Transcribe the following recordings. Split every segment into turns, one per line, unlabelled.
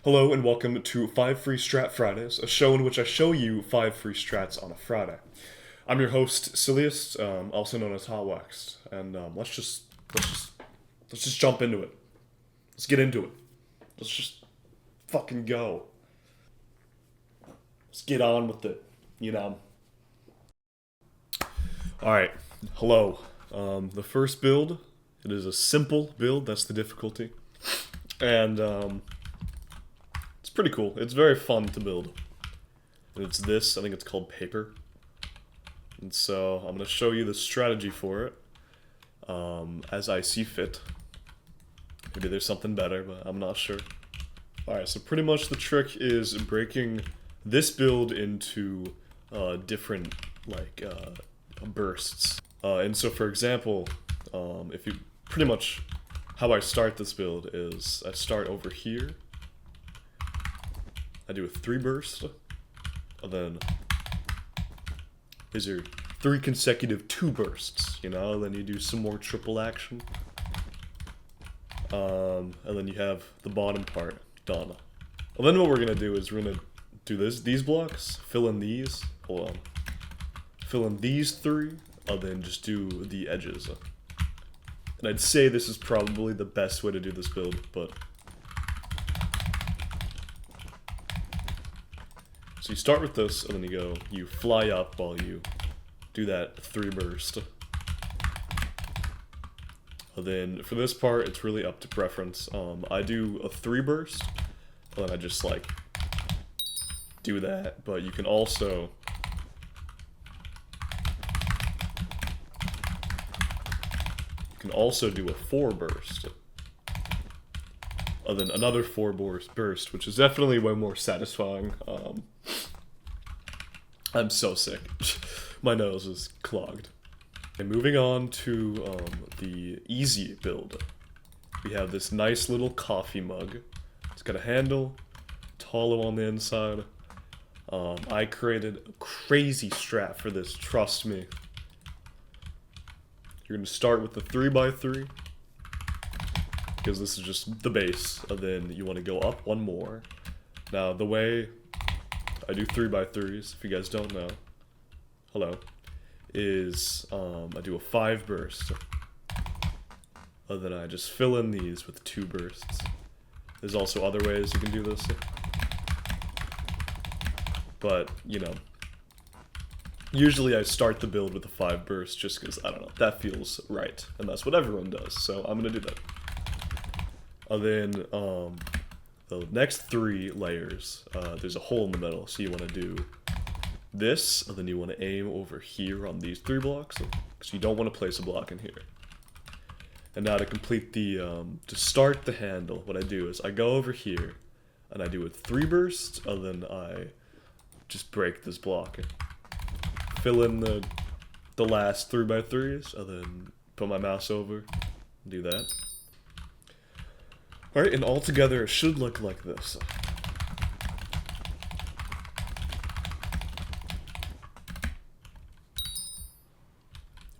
Hello and welcome to 5 Free Strat Fridays, a show in which I show you 5 free strats on a Friday. I'm your host, Silliest, also known as Hot Waxed, and let's just jump into it. Let's get into it. Let's just fucking go. Let's get on with it, you know. Alright, hello. The first build, it is a simple build, that's the difficulty. And, it's pretty cool. It's very fun to build. And it's this, I think it's called paper. And so I'm going to show you the strategy for it as I see fit. Maybe there's something better, but I'm not sure. Alright, so pretty much the trick is breaking this build into different, like, bursts. And so for example, if you pretty much, how I start this build is I start over here. I do a 3 burst, and then these are 3 consecutive 2 bursts, you know, then you do some more triple action. And then you have the bottom part done. And then what we're gonna do is we're gonna do these blocks, fill in these, hold on. Fill in these 3, and then just do the edges. And I'd say this is probably the best way to do this build, but so you start with this, and then you fly up while you do that 3 burst. And then for this part, it's really up to preference. I do a 3 burst, and then I just like do that, but you can also do a 4 burst. And then another 4 burst, which is definitely way more satisfying. I'm so sick. My nose is clogged. And moving on to the easy build. We have this nice little coffee mug. It's got a handle, hollow on the inside. I created a crazy strat for this, trust me. You're going to start with the 3x3. Because this is just the base, and then you want to go up 1 more. Now, the way I do 3x3s, if you guys don't know, hello, is I do a 5 burst, and then I just fill in these with 2 bursts. There's also other ways you can do this, but, you know, usually I start the build with a 5 burst just because, I don't know, that feels right, and that's what everyone does, so I'm going to do that. And then, the next 3 layers, there's a hole in the middle, so you want to do this, and then you want to aim over here on these 3 blocks, because you don't want to place a block in here. And now to complete the, to start the handle, what I do is I go over here, and I do a 3 burst, and then I just break this block. Fill in the last 3x3s, and then put my mouse over, do that. Alright, and altogether it should look like this.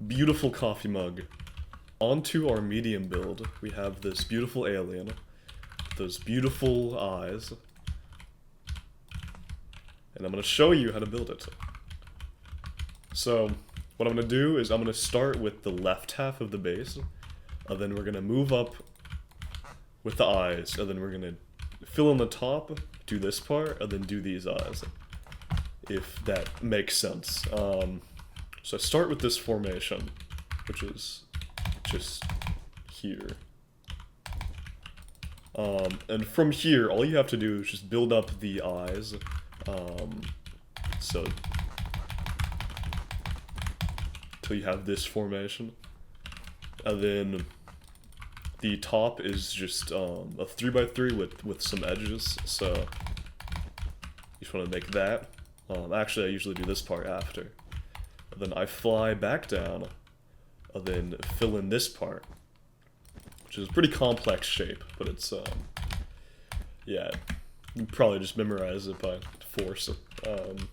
Beautiful coffee mug. Onto our medium build, we have this beautiful alien, those beautiful eyes, and I'm going to show you how to build it. So, what I'm going to do is I'm going to start with the left half of the base, and then we're going to move up with the eyes, and then we're gonna fill in the top, do this part, and then do these eyes, if that makes sense. So I start with this formation, which is just here. And from here, all you have to do is just build up the eyes, so till you have this formation, and then the top is just a 3x3 with some edges, so you just want to make that. Actually, I usually do this part after. And then I fly back down, and then fill in this part, which is a pretty complex shape, but it's, yeah, you can probably just memorize it by force. And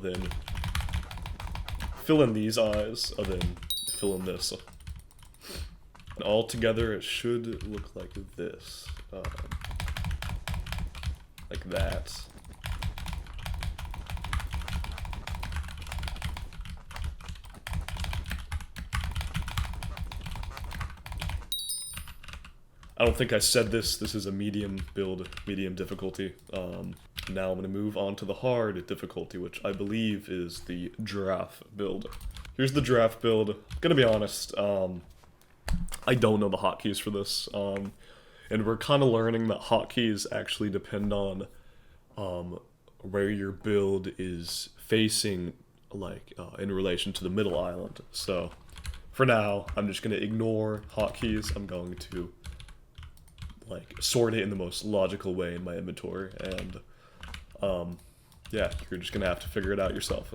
then fill in these eyes, and then fill in this. And all together, it should look like this. like that. I don't think I said this. This is a medium build, medium difficulty. Now I'm going to move on to the hard difficulty, which I believe is the giraffe build. Here's the giraffe build. Gonna be honest, I don't know the hotkeys for this. And we're kind of learning that hotkeys actually depend on where your build is facing, like, in relation to the middle island. So, for now, I'm just going to ignore hotkeys. I'm going to, like, sort it in the most logical way in my inventory, and, yeah, you're just going to have to figure it out yourself.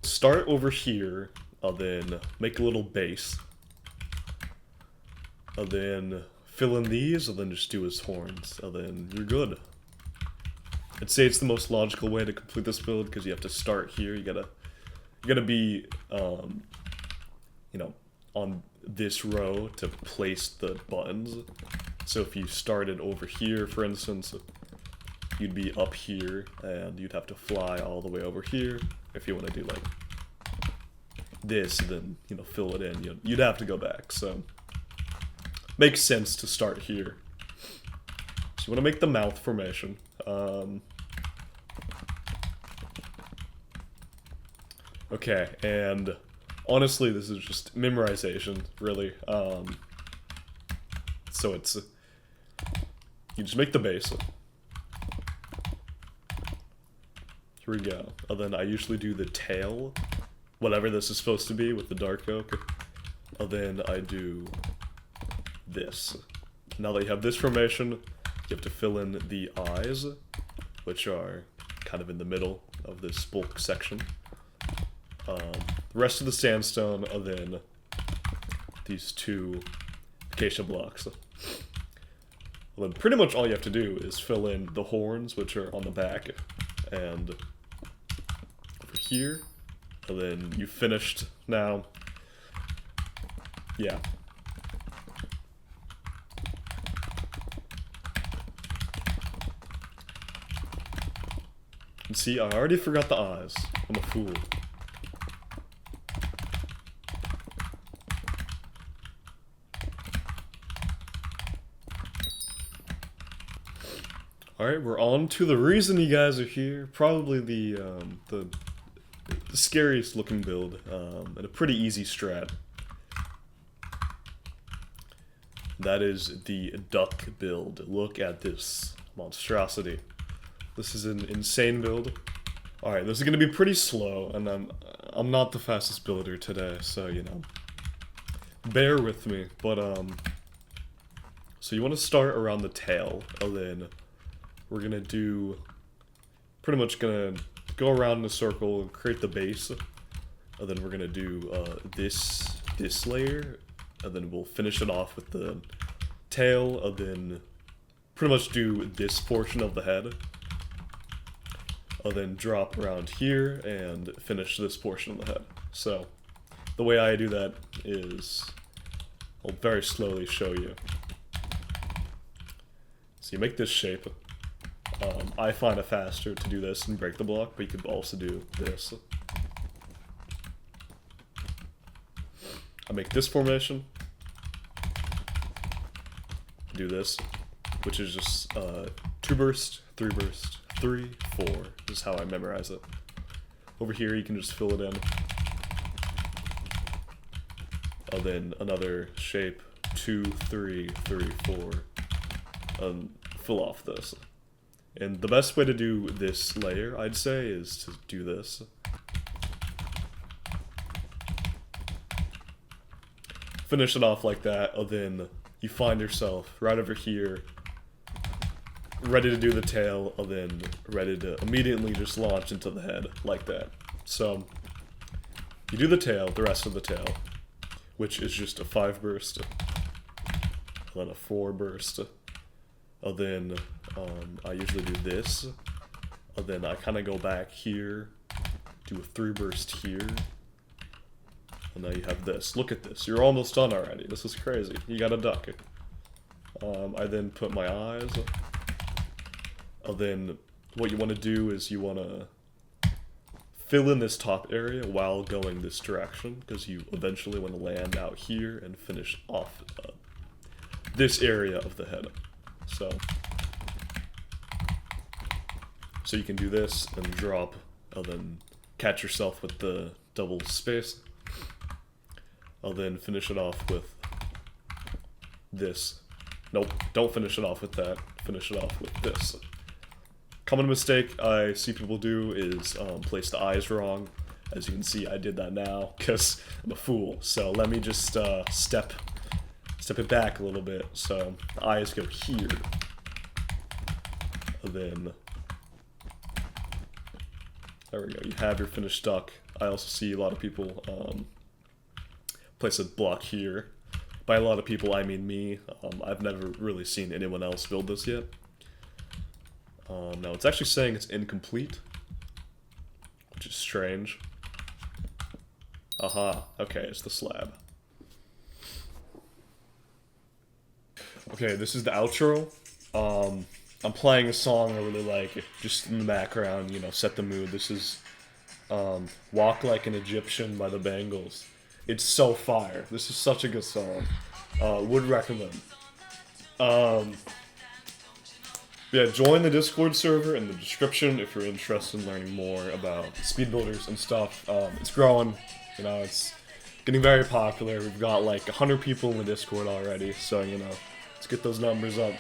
Start over here, I'll then make a little base. I'll then fill in these, and then just do his horns, and then you're good. I'd say it's the most logical way to complete this build, because you have to start here, you gotta be, you know, on this row to place the buttons. So if you started over here, for instance, you'd be up here, and you'd have to fly all the way over here. If you want to do, like, this, then, you know, fill it in, you'd have to go back, so makes sense to start here. So you want to make the mouth formation. Okay, and honestly, this is just memorization, really. So it's, you just make the base. Here we go. And then I usually do the tail, whatever this is supposed to be with the dark oak. And then I do this. Now that you have this formation, you have to fill in the eyes, which are kind of in the middle of this bulk section. The rest of the sandstone, and then these two acacia blocks. And then pretty much all you have to do is fill in the horns, which are on the back, and over here, and then you finished. Now, yeah. And see, I already forgot the eyes. I'm a fool. Alright, we're on to the reason you guys are here. Probably the scariest looking build, and a pretty easy strat. That is the duck build. Look at this monstrosity. This is an insane build. Alright, this is gonna be pretty slow, and I'm not the fastest builder today, so, you know, bear with me. But, so you want to start around the tail, and then we're gonna do, pretty much gonna go around in a circle and create the base, and then we're gonna do this layer, and then we'll finish it off with the tail, and then pretty much do this portion of the head. I'll then drop around here and finish this portion of the head. So, the way I do that is, I'll very slowly show you. So you make this shape. I find it faster to do this and break the block, but you could also do this. I make this formation. Do this, which is just 2 burst, 3 burst, 3, 4 is how I memorize it. Over here you can just fill it in. And then another shape, 2, 3, 3, 4, and fill off this. And the best way to do this layer, I'd say, is to do this. Finish it off like that, and then you find yourself right over here, ready to do the tail, and then ready to immediately just launch into the head, like that. So, you do the tail, the rest of the tail, which is just a 5 burst, and then a 4 burst, and then I usually do this, and then I kind of go back here, do a 3 burst here, and now you have this. Look at this, you're almost done already. This is crazy. You got a duck. I then put my eyes, Then what you want to do is you want to fill in this top area while going this direction, because you eventually want to land out here and finish off this area of the head. So you can do this and drop, and then catch yourself with the double space. I'll then finish it off with this. Nope, don't finish it off with that. Finish it off with this. Common mistake I see people do is place the eyes wrong. As you can see, I did that now because I'm a fool. So let me just step it back a little bit. So the eyes go here. And then there we go. You have your finished duck. I also see a lot of people place a block here. By a lot of people, I mean me. I've never really seen anyone else build this yet. No, it's actually saying it's incomplete, which is strange. Aha, okay, it's the slab. Okay, this is the outro. I'm playing a song I really like, just in the background, you know, set the mood. This is Walk Like an Egyptian by the Bangles. It's so fire. This is such a good song. Would recommend. Yeah, join the Discord server in the description if you're interested in learning more about speed builders and stuff. It's growing, you know, it's getting very popular. We've got like 100 people in the Discord already, so, you know, let's get those numbers up.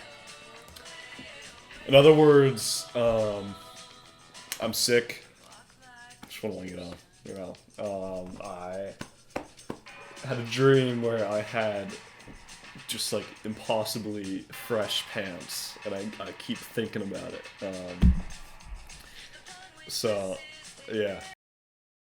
In other words, I'm sick. Just want to let you know. I had a dream where I had just like impossibly fresh pants, and I keep thinking about it. So yeah,